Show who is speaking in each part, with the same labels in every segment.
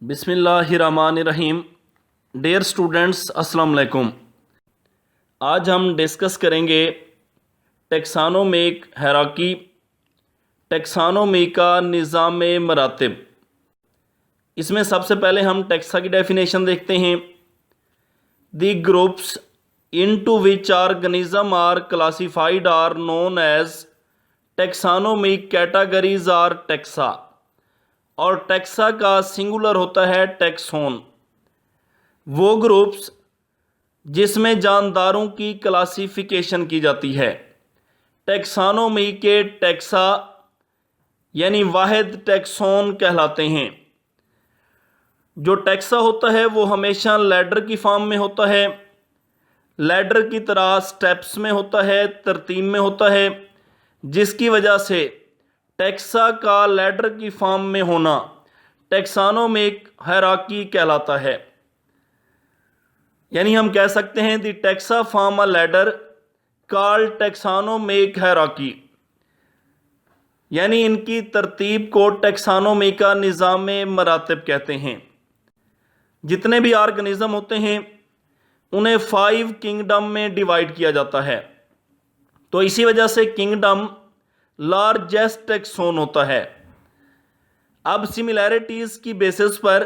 Speaker 1: बिस्मिल्लाहिर्रहमानिर्रहीम। Dear students, अस्सलाम वालेकुम। आज हम डिस्कस करेंगे टेक्सानोमिक हायरार्की, टेक्सानोमी का निज़ाम मरातिब। इसमें सबसे पहले हम टेक्सा की डेफिनेशन देखते हैं। The groups into which organism are classified are known as taxonomic categories or taxa, और टेक्सा का सिंगुलर होता है टेक्सोन। वो ग्रुप्स जिसमें जानदारों की क्लासिफिकेशन की जाती है टेक्सानोमी के टेक्सा यानी वाहिद टेक्सोन कहलाते हैं। जो टेक्सा होता है वो हमेशा लैडर की फॉर्म में होता है, लैडर की तरह स्टेप्स में होता है, तरतीब में होता है, जिसकी वजह से टेक्सा का लैडर की फॉर्म में होना टेक्सानोमिक हायरार्की कहलाता है। यानी हम कह सकते हैं the taxa form a ladder called taxonomic hierarchy, यानी इनकी तरतीब को टेक्सानोमी का निज़ाम मरातिब कहते हैं। जितने भी ऑर्गेनिज्म होते हैं उन्हें 5 किंगडम में डिवाइड किया जाता है, तो इसी वजह से किंगडम लार्जेस्ट टेक्सोन होता है। अब सिमिलैरिटीज़ की बेसिस पर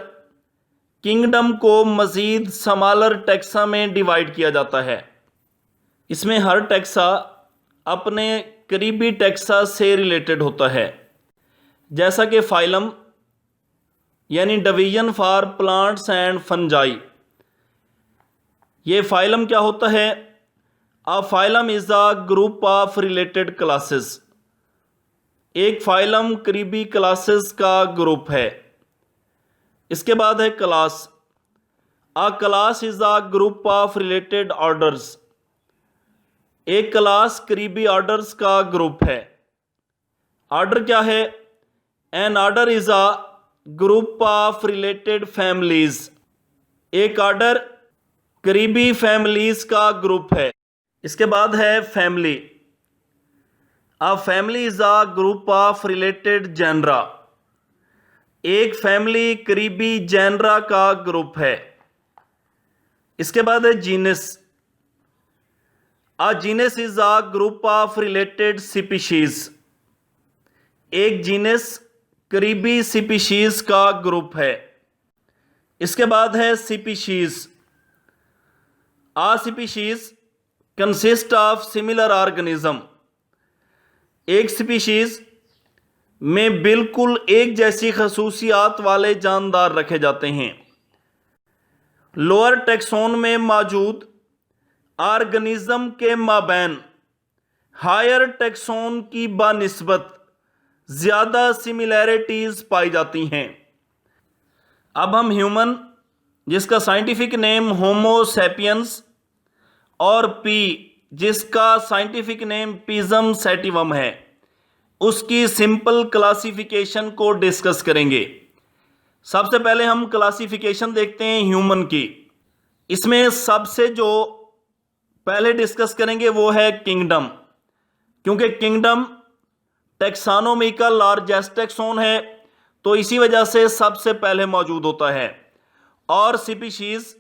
Speaker 1: किंगडम को मज़ीद स्मॉलर टेक्सा में डिवाइड किया जाता है। इसमें हर टेक्सा अपने करीबी टेक्सा से रिलेटेड होता है, जैसा कि फाइलम यानी division for plants and fungi. ये फाइलम क्या होता है? A phylum is a group of related classes. एक फाइलम करीबी क्लासेस का ग्रुप है। इसके बाद है class. A class is a group of related orders. एक क्लास करीबी ऑर्डर्स का ग्रुप है। ऑर्डर क्या है? An order is a group of related families. एक ऑर्डर करीबी फैमिलीज का ग्रुप है। इसके बाद है family. A family is a group of related genera. एक फैमिली करीबी जेनरा का ग्रुप है। इसके बाद है genus. A genus is a group of related species. एक जीनस करीबी स्पीशीज का ग्रुप है। इसके बाद है species. A species consist of similar organism. एक स्पीशीज में बिल्कुल एक जैसी खसूसियात वाले जानदार रखे जाते हैं। लोअर टेक्सोन में मौजूद ऑर्गेनिज्म के माबैन हायर टेक्सोन की बानिस्बत ज़्यादा सिमिलैरिटीज़ पाई जाती हैं। अब हम ह्यूमन, जिसका साइंटिफिक नेम होमो सैपियंस, और पी, जिसका साइंटिफिक नेम पिजम सैटिवम है, उसकी सिंपल क्लासिफिकेशन को डिस्कस करेंगे। सबसे पहले हम क्लासिफिकेशन देखते हैं ह्यूमन की। इसमें सबसे जो पहले डिस्कस करेंगे वो है किंगडम, क्योंकि किंगडम टेक्सानोमी का लार्जेस्ट टेक्सोन है, तो इसी वजह से सबसे पहले मौजूद होता है। और स्पीशीज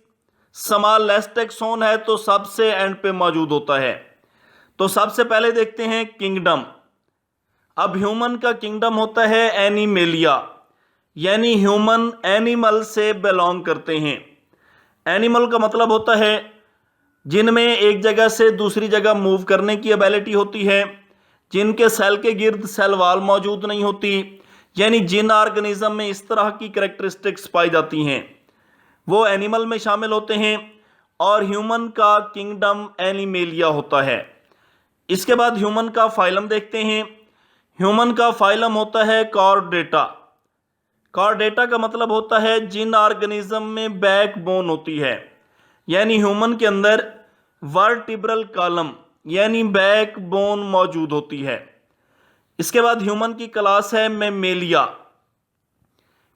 Speaker 1: स्मॉलेस्ट टेक्सोन है, तो सबसे एंड पे मौजूद होता है। तो सबसे पहले देखते हैं किंगडम। अब ह्यूमन का किंगडम होता है एनिमेलिया, यानी ह्यूमन एनिमल से बिलोंग करते हैं। एनिमल का मतलब होता है जिनमें एक जगह से दूसरी जगह मूव करने की एबिलिटी होती है, जिनके सेल के गिर्द सेल वाल मौजूद नहीं होती, यानी जिन ऑर्गेनिज्म में इस तरह की कैरेक्टरिस्टिक्स पाई जाती हैं वो एनिमल में शामिल होते हैं। और ह्यूमन का किंगडम एनिमेलिया होता है। इसके बाद ह्यूमन का फाइलम देखते हैं। ह्यूमन का फाइलम होता है कॉर्डेटा। कॉर्डेटा का मतलब होता है जिन ऑर्गेनिज्म में बैक बोन होती है, यानी ह्यूमन के अंदर वर्टिब्रल कॉलम यानी बैक बोन मौजूद होती है। इसके बाद ह्यूमन की क्लास है मैमेलिया।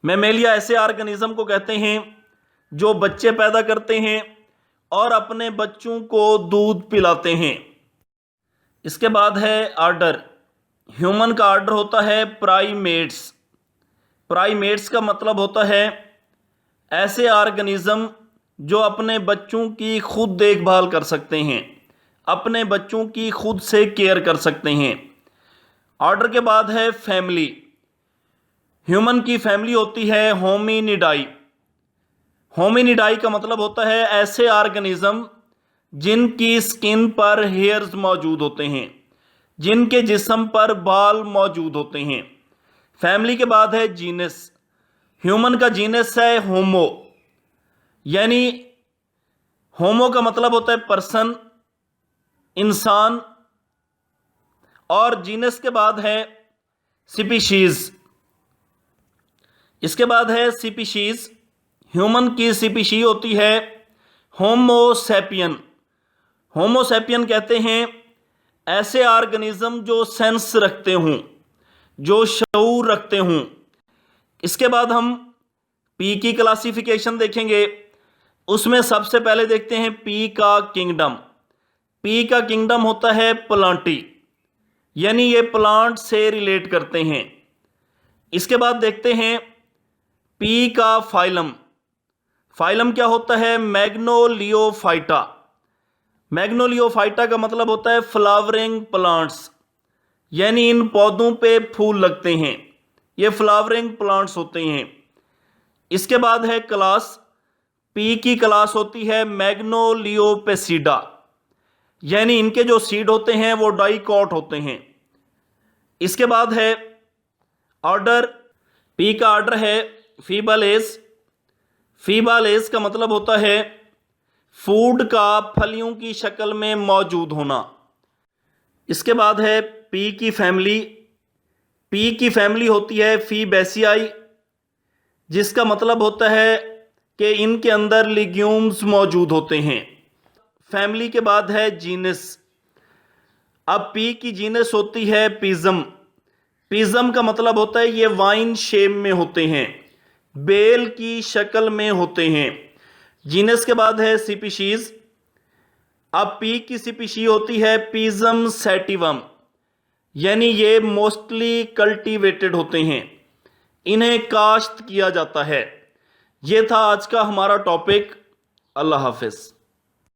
Speaker 1: मैमेलिया ऐसे ऑर्गेनिज्म को कहते हैं जो बच्चे पैदा करते हैं और अपने बच्चों को दूध पिलाते हैं। इसके बाद है ऑर्डर। ह्यूमन का ऑर्डर होता है प्राइमेट्स। प्राइमेट्स का मतलब होता है ऐसे ऑर्गेनिज्म जो अपने बच्चों की खुद देखभाल कर सकते हैं, अपने बच्चों की खुद से केयर कर सकते हैं। ऑर्डर के बाद है फैमिली। ह्यूमन की फैमिली होती है होमिनिडाई। होमिनिडाई का मतलब होता है ऐसे ऑर्गेनिज्म जिनकी स्किन पर हेयर्स मौजूद होते हैं, जिनके जिस्म पर बाल मौजूद होते हैं। फैमिली के बाद है जीनस। ह्यूमन का जीनस है होमो, यानी होमो का मतलब होता है पर्सन, इंसान। और जीनस के बाद है स्पीशीज। इसके बाद है स्पीशीज। ह्यूमन की स्पीशी होती है होमोसैपियन। होमोसैपियन कहते हैं ऐसे ऑर्गेनिज्म जो सेंस रखते हों, जो शऊर रखते हों। इसके बाद हम पी की क्लासिफिकेशन देखेंगे। उसमें सबसे पहले देखते हैं पी का किंगडम। पी का किंगडम होता है प्लांटी, यानी ये प्लांट से रिलेट करते हैं। इसके बाद देखते हैं पी का फाइलम। फाइलम क्या होता है? मैग्नोलियोफाइटा। मैग्नोलियोफाइटा का मतलब होता है फ्लावरिंग प्लांट्स, यानी इन पौधों पे फूल लगते हैं, ये फ्लावरिंग प्लांट्स होते हैं। इसके बाद है क्लास। पी की क्लास होती है मैग्नोलियोपेसिडा, यानी इनके जो सीड होते हैं वो डाइकॉट होते हैं। इसके बाद है ऑर्डर। पी का ऑर्डर है फीबालेस। फीबालेस का मतलब होता है फूड का फलियों की शक्ल में मौजूद होना। इसके बाद है पी की फैमिली। पी की फैमिली होती है फीबेसियाई, जिसका मतलब होता है कि इनके अंदर लिग्यूम्स मौजूद होते हैं। फैमिली के बाद है जीनस। अब पी की जीनस होती है पिज्म। पिज्म का मतलब होता है ये वाइन शेप में होते हैं, बेल की शक्ल में होते हैं। जीनस के बाद है स्पीशीज। अब पी की स्पीशी होती है पिज्म सैटिवम, यानी ये मोस्टली कल्टीवेटेड होते हैं, इन्हें काश्त किया जाता है। ये था आज का हमारा टॉपिक। अल्लाह हाफिज।